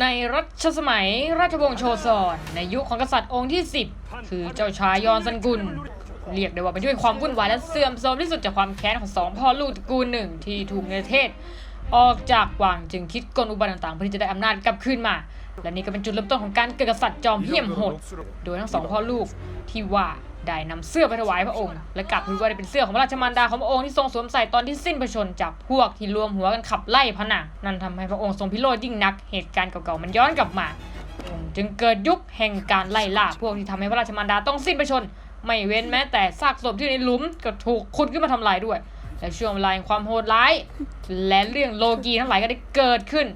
ในรัชสมัยราชวงศ์โชซอนในยุคของกษัตริย์องค์ที่10คือเจ้าชายยอนซันกุลเรียกได้ว่าเป็นที่เป็นความวุ่นวายและเสื่อมโทรมที่สุดจากความแค้นของสองพ่อลูกตระกูลหนึ่งที่ถูกเนรเทศออกจากวังจึงคิดกลอุบายต่างๆเพื่อที่จะได้อำนาจกลับคืนมาและนี่ก็เป็นจุดเริ่มต้นของการเกิดกษัตริย์จอมเหี้ยมโหดโดยทั้งสองพ่อลูกที่ว่าได้นำเสื้อไปถวายพระองค์และกลับทูลว่าได้เป็นเสื้อของพระราชมารดาของพระองค์ที่ทรงสวมใส่ตอนที่สิ้นพระชนม์จากพวกที่รวมหัวกันขับไล่พระนางนั่นทำให้พระองค์ทรงพิโรธยิ่งนักเหตุการณ์เก่าๆมันย้อนกลับมาพระองค์จึงเกิดยุคแห่งการไล่ล่าพวกที่ทำให้พระราชมารดาต้องสิ้นพระชนม์ไม่เว้นแม้แต่ซากศพที่ในหลุมก็ถูกขุดขึ้นมาทำลายด้วยและช่วงเวลาแห่งความโหดร้ายและเรื่องโลกีทั้งหลายก็ได้เกิดขึ้น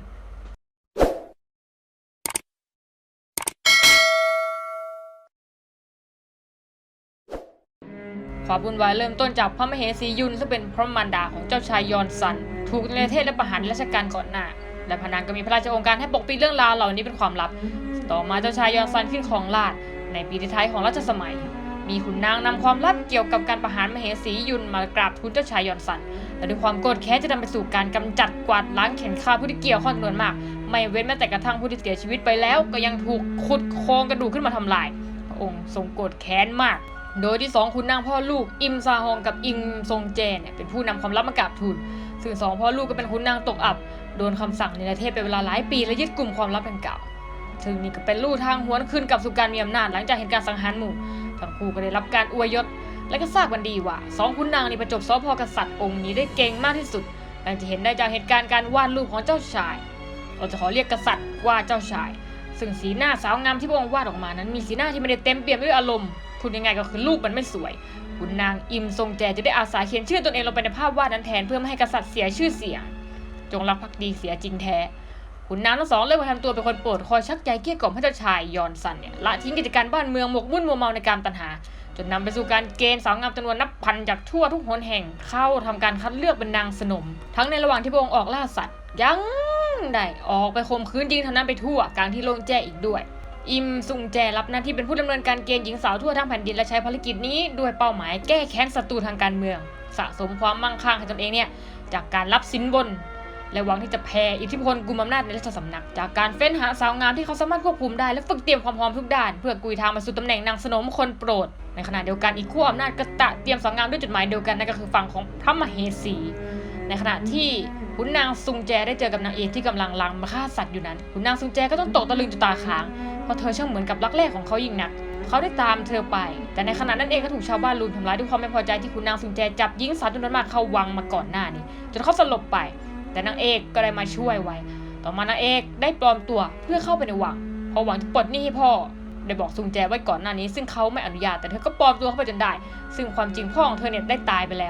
ความวุ่นวายเริ่มต้นจากพระมเหสียุนซึ่งเป็นพระมารดาของเจ้าชายยอนซันถูกเนรเทศและประหารในรัชกาลก่อนหน้าและพระนางก็มีพระราชโองการให้ปกปิดเรื่องราวเหล่านี้เป็นความลับต่อมาเจ้าชายยอนซันขึ้นครองราชย์ในปีท้ายของรัชสมัยมีขุนนางนำความลับเกี่ยวกับการประหารมเหสียุนมากราบทูลเจ้าชายยอนซันและด้วยความโกรธแค้นจะนำไปสู่การกำจัดกวาดล้างเข็นฆ่าผู้ที่เกี่ยวข้องจำนวนมากไม่เว้นแม้แต่กระทั่งผู้ที่เสียชีวิตไปแล้วก็ยังถูกขุดโครงกระดูกขึ้นมาทำลายพระองค์ทรงโกรธแค้นมากโดยที่2ขุนนางพ่อลูกอิมซาฮองกับอิงซงเจเนี่ยเป็นผู้นำความลับมากราบทูลซึ่ง2พ่อลูกก็เป็นขุนนางตกอับโดนคำสั่งเนรเทศเป็นเวลาหลายปีและยึดกลุ่มความลับดังกล่าวซึ่งนี่ก็เป็นลู่ทางหวนคืนกลับสู่การมีอำนาจหลังจากเหตุการณ์สังหารหมู่ทั้งคู่ก็ได้รับการอวยยศและก็ทราบกันดีว่า2ขุนนางในประจบสพกษัตริย์องค์นี้ได้เก่งมากที่สุดดังจะเห็นได้จากเหตุการณ์การวาดรูปของเจ้าชายเราจะขอเรียกกษัตริย์ว่าเจ้าชายซึ่งสีหน้าสาวงามที่พระองค์วาดออกมานั้นมีสีหน้าที่ไม่ได้เต็มเปี่ยมด้วยอารมณ์พูดยังไงก็คือรูปมันไม่สวยขุนนางอิมซงแจจะได้อาสาเขียนชื่อตนเองลงไปในภาพวาดนั้นแทนเพื่อไม่ให้กษัตริย์เสียชื่อเสียงจงรักภักดีเสียจริงแท้ขุนนางทั้งสองเริ่มทำตัวเป็นคนโปรดคอยชักใจเกลี้ยกล่อมให้เจ้าชายยอนซันเนี่ยละทิ้งกิจการบ้านเมืองหมกมุ่นมัวเมาในการตัณหาจนนำไปสู่การเกณฑ์สาวงามจำนวนนับพันจากทั่วทุกหนแห่งเข้าทำการคัดเลือกเป็นนางสนมทั้งในระหว่างที่พระองค์ออกล่าสัตว์ยังได้ออกไปข่มขืนยิงเท่านั้นไปทั่วกลางที่โล่งแจ้งอีกด้วยอิมซุงแจรับหน้าที่เป็นผู้ดำเนินการเกณฑ์หญิงสาวทั่วทั้งแผ่นดินและใช้ภารกิจนี้ด้วยเป้าหมายแก้แค้นศัตรูทางการเมืองสะสมความมั่งคั่งให้ตนเองเนี่ยจากการรับสินบนและหวังที่จะแผ่อิทธิพลกุมอำนาจในราชสำนักจากการเฟ้นหาสาวงามที่เขาสามารถควบคุมได้และฝึกเตรียมความพร้อมทุกด้านเพื่อกุยทางมาสู่ตำแหน่งนางสนมคนโปรดในขณะเดียวกันอีกขั้วอำนาจก็เตรียมสาวงามด้วยจุดหมายเดียวกันนั่นก็คือฝั่งของพระมเหสีในขณะที่ขุนนางซุงแจได้เจอกับนางเอกที่กำลังลังมาฆ่าสัตว์อยู่นั้นขุนนางซุงแจก็ต้องตกตะลึงจนตาค้างเพราะเธอช่างเหมือนกับรักแรกของเขายิ่งนักเขาได้ตามเธอไปแต่ในขณะนั้นเองก็ถูกชาวบ้านรุมทำร้ายด้วยความไม่พอใจที่ขุนนางซุงแจจับหญิงสาวจำนวนมากเข้าวังมาก่อนหน้านี้จนเขาสลบไปแต่นางเอกก็ได้มาช่วยไว้ต่อมานางเอกได้ปลอมตัวเพื่อเข้าไปในวังเพราะหวังจะปลดหนี้ให้พ่อได้บอกซุงแจไว้ก่อนหน้านี้ซึ่งเขาไม่อนุญาตแต่เธอก็ปลอมตัวเข้าไปจนได้ซึ่งความจริงพ่อของเธอเนี่ยได้ตายไปแล้ว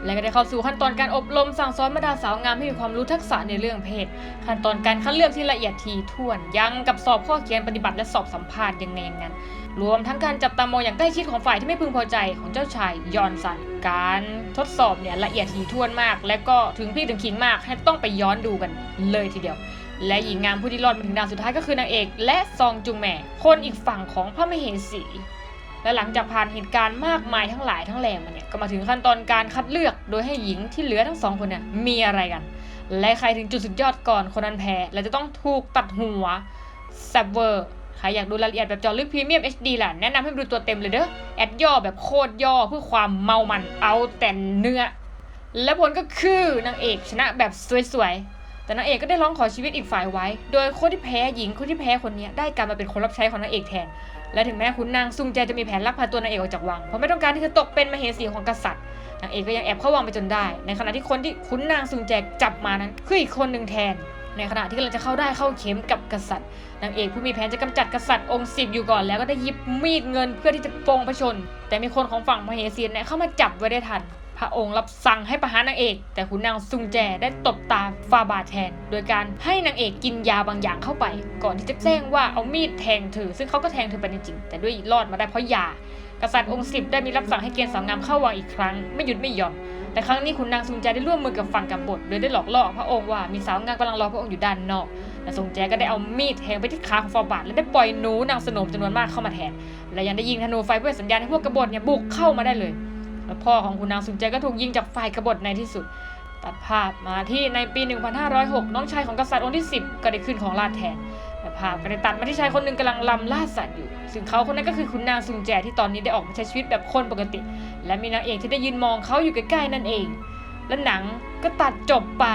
และก็ได้เข้าสู่ขั้นตอนการอบรมสั่งสอนบรรดาสาวงามให้มีความรู้ทักษะในเรื่องเพศขั้นตอนการคัดเลือกที่ละเอียดถี่ถ้วนยังกับสอบข้อเขียนปฏิบัติและสอบสัมภาษณ์ยังไงอย่างนั้นรวมทั้งการจับตามองอย่างใกล้ชิดของฝ่ายที่ไม่พึงพอใจของเจ้าชายยอนซันการทดสอบเนี่ยละเอียดถี่ถ้วนมากและก็ถึงพี่ถึงขิงมากให้ต้องไปย้อนดูกันเลยทีเดียวและหญิงงามผู้ที่รอดมาถึงด่านสุดท้ายก็คือนางเอกและซองจุงแม่คนอีกฝั่งของพระมเหสีและหลังจากผ่านเหตุการณ์มากมายทั้งหลายทั้งแหล่มาเนี่ยก็มาถึงขั้นตอนการคัดเลือกโดยให้หญิงที่เหลือทั้ง2คนเนี่ยมีอะไรกันและใครถึงจุดสุดยอดก่อนคนนั้นแพ้และจะต้องถูกตัดหัวแซบเวอร์ใครอยากดูรายละเอียดแบบเจาะลึกพรีเมียม HD ล่ะแนะนำให้ดูตัวเต็มเลยเด้อแอดย่อแบบโคตรย่อเพื่อความเมามันเอาแต่เนื้อและผลก็คือนางเอกชนะแบบสวยๆแต่นางเอกก็ได้ร้องขอชีวิตอีกฝ่ายไว้โดยคนที่แพ้หญิงคนที่แพ้คนนี้ได้กลายมาเป็นคนรับใช้ของนางเอกแทนและถึงแม้ขุนนางซุงแจจะมีแผนลักพาตัวนางเอกออกจากวังเพราะไม่ต้องการที่จะตกเป็นมเหสีของกษัตริย์นางเอกก็ยังแอบเข้าวังไปจนได้ในขณะที่คนที่ขุนนางซุงแจจับมานั้นคืออีกคนหนึ่งแทนในขณะที่กำลังจะเข้าได้เข้าเข็มกับกษัตริย์นางเอกผู้มีแผนจะกำจัดกษัตริย์องค์10อยู่ก่อนแล้วก็ได้หยิบมีดเงินเพื่อที่จะปองพระชนแต่มีคนของฝั่งมเหสีเนี่ยเข้ามาจับไว้ได้ทันพระองค์รับสั่งให้ประหารนางเอกแต่ขุนนางซุงแจได้ตบตาฟาบาทแทนโดยการให้นางเอกกินยาบางอย่างเข้าไปก่อนที่จะแจ้งว่าเอามีดแทงเธอซึ่งเขาก็แทงเธอไปจริงๆแต่ด้วยรอดมาได้เพราะยากษัตริย์องค์10ได้มีรับสั่งให้เกณฑ์สาวงามเข้าวังอีกครั้งไม่หยุดไม่หย่อนแต่ครั้งนี้ขุนนางซุงแจได้ร่วมมือกับฝั่งกบฏโดยได้หลอกล่อพระองค์ว่ามีสาวงามกำลังรอพระองค์อยู่ด้านนอกและซุงแจก็ได้เอามีดแทงไปที่ขาของฟาบาทและได้ปล่อยหนูนางสนมจำนวนมากเข้ามาแทนและยังได้ยิงธนูไฟเพื่อสัญญาณให้พวกกบฏเนี่ยบุกเข้ามาได้เลยและพ่อของขุนนางซุงแจก็ถูกยิงจากฝ่ายกบฏในที่สุดตัดภาพมาที่ในปี 1506 น้องชายของกษัตริย์องค์ที่10ก็ได้ขึ้นของราชย์แทน และภาพก็ได้ตัดมาที่ชายคนหนึ่งกำลังลำล่าสัตว์อยู่ซึ่งเขาคนนั้นก็คือคุณนางซุงแจที่ตอนนี้ได้ออกมาใช้ชีวิตแบบคนปกติและมีนางเอกที่ได้ยืนมองเขาอยู่ใกล้ๆนั่นเองและหนังก็ตัดจบไป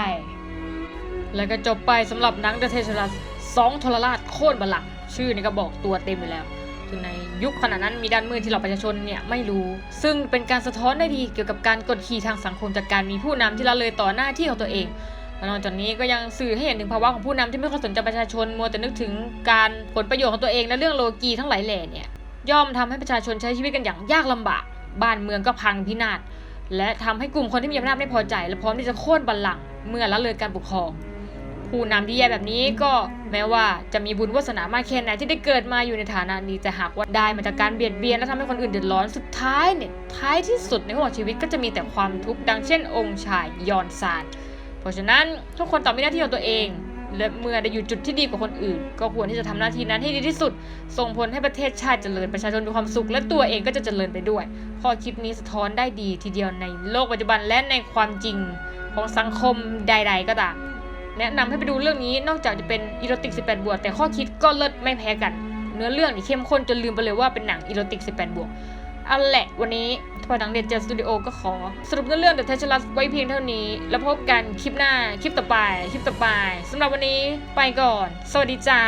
แล้วก็จบไปสำหรับหนัง The Treacherous 2 ทรราชโค่นบัลลังก์ชื่อนี่ก็บอกตัวเต็มไปแล้วถึงในยุคขณะนั้นมีด้านมืดที่เราประชาชนเนี่ยไม่รู้ซึ่งเป็นการสะท้อนได้ดีเกี่ยวกับการกดขี่ทางสังคมจากการมีผู้นำที่ละเลยต่อหน้าที่ของตัวเองนอกจากนี้ก็ยังสื่อให้เห็นถึงภาวะของผู้นำที่ไม่ค่อยสนใจประชาชนมัวแต่นึกถึงการผลประโยชน์ของตัวเองและเรื่องโลกีทั้งหลายแหล่เนี่ยย่อมทำให้ประชาชนใช้ชีวิตกันอย่างยากลำบากบ้านเมืองก็พังพินาศและทำให้กลุ่มคนที่มีอำนาจไม่พอใจและพร้อมที่จะโค่นบัลลังก์เมื่อละเลยการปกครองผู้นำที่แย่แบบนี้ก็แม้ว่าจะมีบุญวาสนามากแค่ไหนที่ได้เกิดมาอยู่ในฐานะนี้แต่หากว่าได้มาจากการเบียดเบียนและทำให้คนอื่นเดือดร้อนสุดท้ายเนี่ยท้ายที่สุดในหัวชีวิตก็จะมีแต่ความทุกข์ดังเช่นองค์ชายยอนซานเพราะฉะนั้นทุกคนต่อมีหน้าที่ของตัวเองและเมื่อได้อยู่จุดที่ดีกว่าคนอื่นก็ควรที่จะทำหน้าที่นั้นให้ดีที่สุดส่งผลให้ประเทศชาติเจริญประชาชนมีความสุขและตัวเองก็จะเจริญไปด้วยข้อคิดนี้สะท้อนได้ดีทีเดียวในโลกปัจจุบันและในความจริงของสังคมใดๆก็ตามแนะนำให้ไปดูเรื่องนี้นอกจากจะเป็นอีโรติก18บวกแต่ข้อคิดก็เลิศไม่แพ้กันเนื้อเรื่องนี่เข้มข้นจนลืมไปเลยว่าเป็นหนังอีโรติก18บวกเอาแหละวันนี้ทอยหนังเด็ดเจสตูดิโอก็ขอสรุปเนื้อเรื่อง The Treacherous ไว้เพียงเท่านี้แล้วพบกันคลิปหน้าคลิปต่อไปสำหรับวันนี้ไปก่อนสวัสดีจ้า